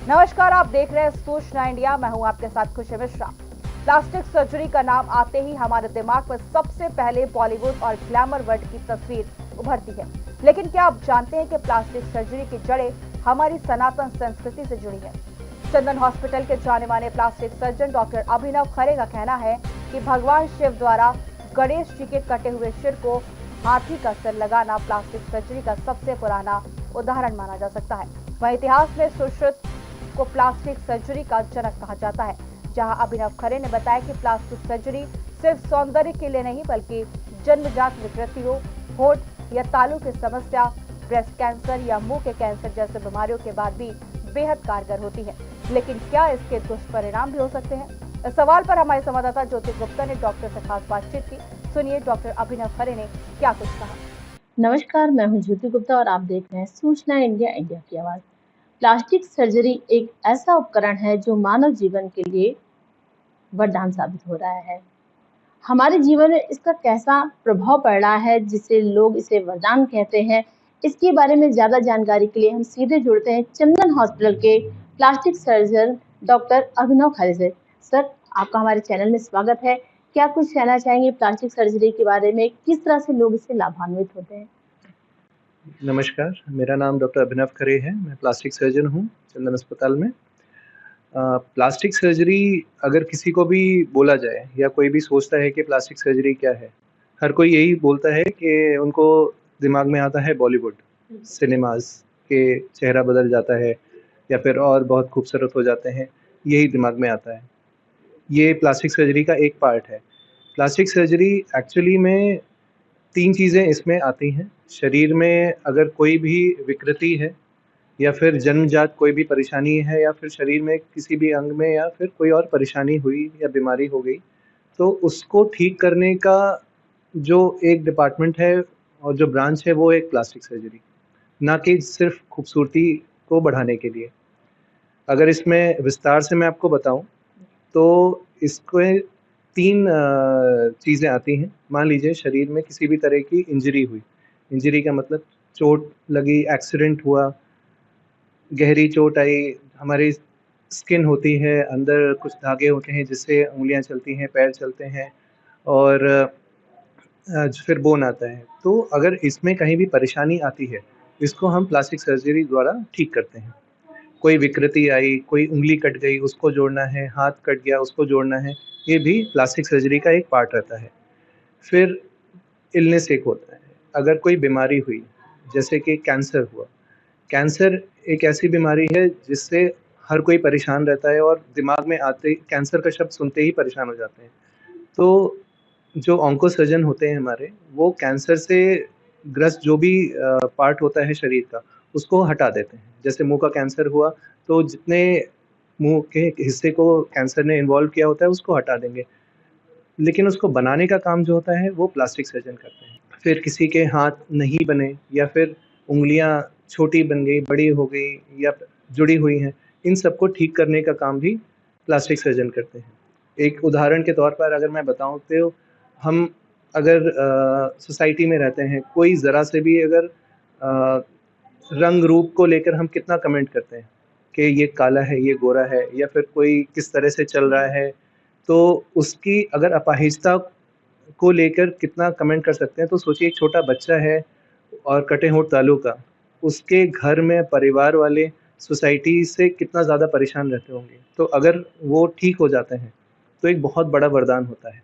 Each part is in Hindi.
नमस्कार, आप देख रहे हैं सूचना इंडिया। मैं हूं आपके साथ खुशी मिश्रा। प्लास्टिक सर्जरी का नाम आते ही हमारे दिमाग में सबसे पहले बॉलीवुड और ग्लैमर वर्ल्ड की तस्वीर उभरती है। लेकिन क्या आप जानते हैं कि प्लास्टिक सर्जरी की जड़ें हमारी सनातन संस्कृति से जुड़ी है। चंदन हॉस्पिटल के जाने माने प्लास्टिक सर्जन डॉक्टर अभिनव खरे का कहना है कि भगवान शिव द्वारा गणेश जी के कटे हुए सिर को हाथी का सिर लगाना प्लास्टिक सर्जरी का सबसे पुराना उदाहरण माना जा सकता है। वह इतिहास में सुश्रुत को प्लास्टिक सर्जरी का जनक कहा जाता है। जहां अभिनव खरे ने बताया कि प्लास्टिक सर्जरी सिर्फ सौंदर्य के लिए नहीं बल्कि जन्मजात विकृतियों, होंठ या तालू की समस्या, ब्रेस्ट कैंसर या मुंह के कैंसर जैसे बीमारियों के बाद भी बेहद कारगर होती है। लेकिन क्या इसके दुष्परिणाम भी हो सकते हैं? इस सवाल पर हमारे संवाददाता ज्योति गुप्ता ने डॉक्टर से खास बातचीत की। सुनिए डॉक्टर अभिनव खरे ने क्या कुछ कहा। नमस्कार, मैं हूं ज्योति गुप्ता और आप देख रहे हैं सूचना इंडिया, इंडिया की आवाज। प्लास्टिक सर्जरी एक ऐसा उपकरण है जो मानव जीवन के लिए वरदान साबित हो रहा है। हमारे जीवन में इसका कैसा प्रभाव पड़ रहा है जिससे लोग इसे वरदान कहते हैं, इसके बारे में ज्यादा जानकारी के लिए हम सीधे जुड़ते हैं चंदन हॉस्पिटल के प्लास्टिक सर्जन डॉक्टर अभिनव खरे से। सर, आपका हमारे चैनल में स्वागत है। क्या कुछ कहना चाहेंगे प्लास्टिक सर्जरी के बारे में, किस तरह से लोग इससे लाभान्वित होते हैं? नमस्कार, मेरा नाम डॉक्टर अभिनव खरे है। मैं प्लास्टिक सर्जन हूँ चंदन अस्पताल में। प्लास्टिक सर्जरी अगर किसी को भी बोला जाए या कोई भी सोचता है कि प्लास्टिक सर्जरी क्या है, हर कोई यही बोलता है कि उनको दिमाग में आता है बॉलीवुड सिनेमास के चेहरा बदल जाता है या फिर और बहुत खूबसूरत हो जाते हैं, यही दिमाग में आता है। ये प्लास्टिक सर्जरी का एक पार्ट है। प्लास्टिक सर्जरी एक्चुअली में 3 चीज़ें इसमें आती हैं। शरीर में अगर कोई भी विकृति है या फिर जन्मजात कोई भी परेशानी है या फिर शरीर में किसी भी अंग में या फिर कोई और परेशानी हुई या बीमारी हो गई, तो उसको ठीक करने का जो एक डिपार्टमेंट है और जो ब्रांच है वो एक प्लास्टिक सर्जरी, ना कि सिर्फ़ खूबसूरती को बढ़ाने के लिए। अगर इसमें विस्तार से मैं आपको बताऊँ, तो इसमें 3 चीज़ें आती हैं। मान लीजिए शरीर में किसी भी तरह की इंजरी हुई, इंजरी का मतलब चोट लगी, एक्सीडेंट हुआ, गहरी चोट आई, हमारी स्किन होती है, अंदर कुछ धागे होते हैं जिससे उँगलियाँ चलती हैं, पैर चलते हैं और फिर बोन आता है। तो अगर इसमें कहीं भी परेशानी आती है, इसको हम प्लास्टिक सर्जरी द्वारा ठीक करते हैं। कोई विकृति आई, कोई उँगली कट गई, उसको जोड़ना है, हाथ कट गया, उसको जोड़ना है, ये भी प्लास्टिक सर्जरी का एक पार्ट रहता है। फिर इलनेस एक होता है, अगर कोई बीमारी हुई, जैसे कि कैंसर हुआ। कैंसर एक ऐसी बीमारी है जिससे हर कोई परेशान रहता है और दिमाग में आते ही कैंसर का शब्द सुनते ही परेशान हो जाते हैं। तो जो ऑन्को सर्जन होते हैं हमारे, वो कैंसर से ग्रस्त जो भी पार्ट होता है शरीर का, उसको हटा देते हैं। जैसे मुँह का कैंसर हुआ, तो जितने मुँह के हिस्से को कैंसर ने इन्वॉल्व किया होता है, उसको हटा देंगे। लेकिन उसको बनाने का काम जो होता है, वो प्लास्टिक सर्जन करते हैं। फिर किसी के हाथ नहीं बने या फिर उँगलियाँ छोटी बन गई, बड़ी हो गई या जुड़ी हुई हैं, इन सबको ठीक करने का काम भी प्लास्टिक सर्जन करते हैं। एक उदाहरण के तौर पर अगर मैं बताऊँ तो हम अगर सोसाइटी में रहते हैं, कोई ज़रा से भी अगर रंग रूप को लेकर हम कितना कमेंट करते हैं कि ये काला है, ये गोरा है या फिर कोई किस तरह से चल रहा है, तो उसकी अगर अपाहिजता को लेकर कितना कमेंट कर सकते हैं। तो सोचिए एक छोटा बच्चा है और कटे होंठ तालू का, उसके घर में परिवार वाले सोसाइटी से कितना ज़्यादा परेशान रहते होंगे। तो अगर वो ठीक हो जाते हैं, तो एक बहुत बड़ा वरदान होता है।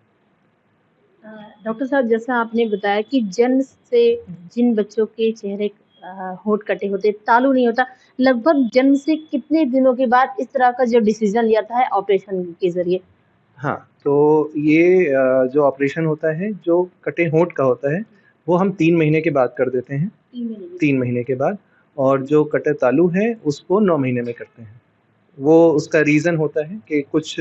डॉक्टर साहब, जैसा आपने बताया कि जन्म से जिन बच्चों के चेहरे होंठ कटे होते, तालू नहीं होता, लगभग जन्म से कितने दिनों के बाद इस तरह का जो डिसीजन लिया था है ऑपरेशन के जरिए? हाँ, तो ये जो ऑपरेशन होता है, जो कटे होंठ का होता है, वो हम 3 महीने के बाद कर देते हैं। 3 महीने के बाद, और जो कटे तालू है, उसको 9 महीने में करते हैं। वो उसका रीज़न होता है कि कुछ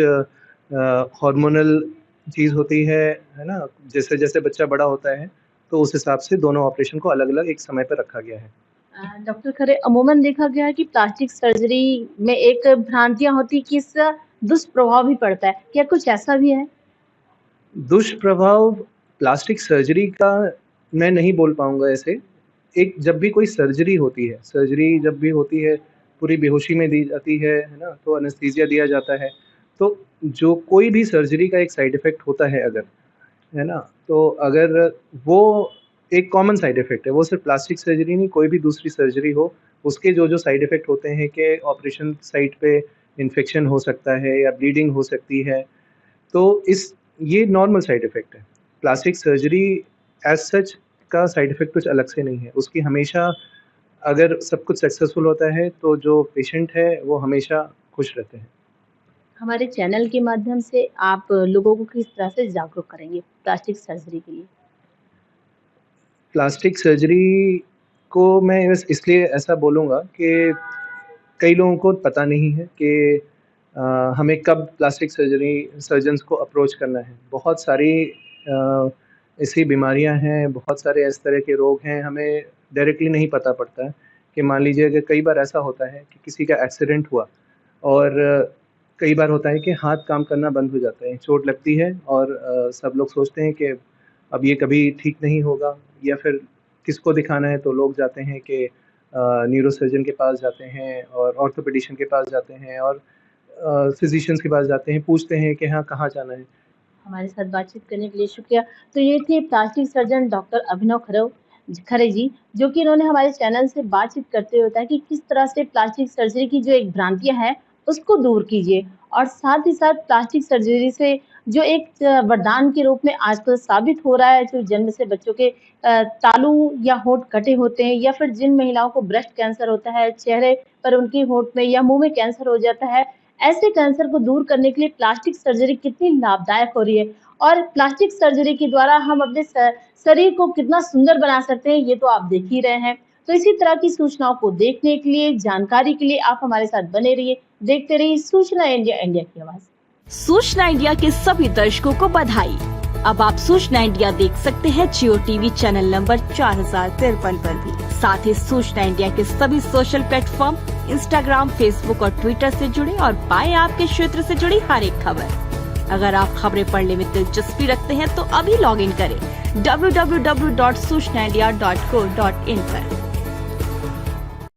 हार्मोनल चीज़ होती है ना? जैसे-जैसे बच्चा बड़ा होता है, तो उस हिसाब से दोनों ऑपरेशन को अलग-अलग एक समय पे रखा गया है। डॉक्टर खरे, अमूमन देखा गया है कि प्लास्टिक सर्जरी में एक भ्रांतियाँ होती कि इसका दुष्प्रभाव भी पड़ता है। क्या कुछ ऐसा भी है? दुष्प्रभाव प्लास्टिक सर्जरी का मैं नहीं बोल पाऊँगा ऐसे। एक जब भी कोई सर्जरी होती है, सर्जरी जब भी होती है, पूरी बेहोशी में दी जाती है ना? तो एनेस्थीसिया दिया जाता है। तो जो कोई भी सर्जरी का एक साइड इफ़ेक्ट होता है अगर, है ना? तो अगर वो एक कॉमन साइड इफ़ेक्ट है, वो सिर्फ़ प्लास्टिक सर्जरी नहीं, कोई भी दूसरी सर्जरी हो, उसके जो-जो साइड इफ़ेक्ट होते हैं कि ऑपरेशन साइट पे इन्फेक्शन हो सकता है या ब्लीडिंग हो सकती है, तो ये नॉर्मल साइड इफ़ेक्ट है। प्लास्टिक सर्जरी एज़ सच का साइड इफ़ेक्ट कुछ अलग से नहीं है। उसकी हमेशा अगर सब कुछ सक्सेसफुल होता है, तो जो पेशेंट है, वो हमेशा खुश रहते हैं। हमारे चैनल के माध्यम से आप लोगों को किस तरह से जागरूक करेंगे प्लास्टिक सर्जरी के लिए? प्लास्टिक सर्जरी को मैं बस इसलिए ऐसा बोलूँगा कि कई लोगों को पता नहीं है कि हमें कब प्लास्टिक सर्जरी सर्जन्स को अप्रोच करना है। बहुत सारी ऐसी बीमारियाँ हैं, बहुत सारे इस तरह के रोग हैं, हमें डायरेक्टली नहीं पता पड़ता है कि मान लीजिए कि कई बार ऐसा होता है कि किसी का एक्सीडेंट हुआ और कई बार होता है कि हाथ काम करना बंद हो जाता है, चोट लगती है और सब लोग सोचते हैं कि अब ये कभी ठीक नहीं होगा या फिर किसको दिखाना है तो लोग जाते हैं कि न्यूरोसर्जन के पास जाते हैं और ऑर्थोपेडिशियन के पास जाते हैं और फिजिशियंस के पास जाते हैं, पूछते हैं कि हाँ, कहाँ जाना है? हमारे साथ बातचीत करने के लिए शुक्रिया। तो ये थे प्लास्टिक सर्जन डॉक्टर अभिनव खरे जी, जो कि इन्होंने हमारे चैनल से बातचीत करते हुए बताया कि किस तरह से प्लास्टिक सर्जरी की जो एक भ्रांतियाँ हैं, उसको दूर कीजिए और साथ ही साथ प्लास्टिक सर्जरी से जो एक वरदान के रूप में आजकल साबित हो रहा है, जो जन्म से बच्चों के तालू या होंठ कटे होते हैं या फिर जिन महिलाओं को ब्रेस्ट कैंसर होता है, चेहरे पर उनके होंठ में या मुँह में कैंसर हो जाता है, ऐसे कैंसर को दूर करने के लिए प्लास्टिक सर्जरी कितनी लाभदायक हो रही है और प्लास्टिक सर्जरी के द्वारा हम अपने शरीर को कितना सुंदर बना सकते हैं, ये तो आप देख ही रहे हैं। तो इसी तरह की सूचनाओं को देखने के लिए, जानकारी के लिए आप हमारे साथ बने रहिए, देखते रहिए सूचना इंडिया, इंडिया की आवाज। सूचना इंडिया के सभी दर्शकों को बधाई। अब आप सूचना इंडिया देख सकते हैं जियो टीवी चैनल नंबर 4053 पर भी। साथ ही सूचना इंडिया के सभी सोशल प्लेटफॉर्म इंस्टाग्राम, फेसबुक और ट्विटर से जुड़े और पाएं आपके क्षेत्र से जुड़ी हर एक खबर। अगर आप खबरें पढ़ने में दिलचस्पी रखते हैं तो अभी लॉग इन करें www.सूचनाindia.co.in पर।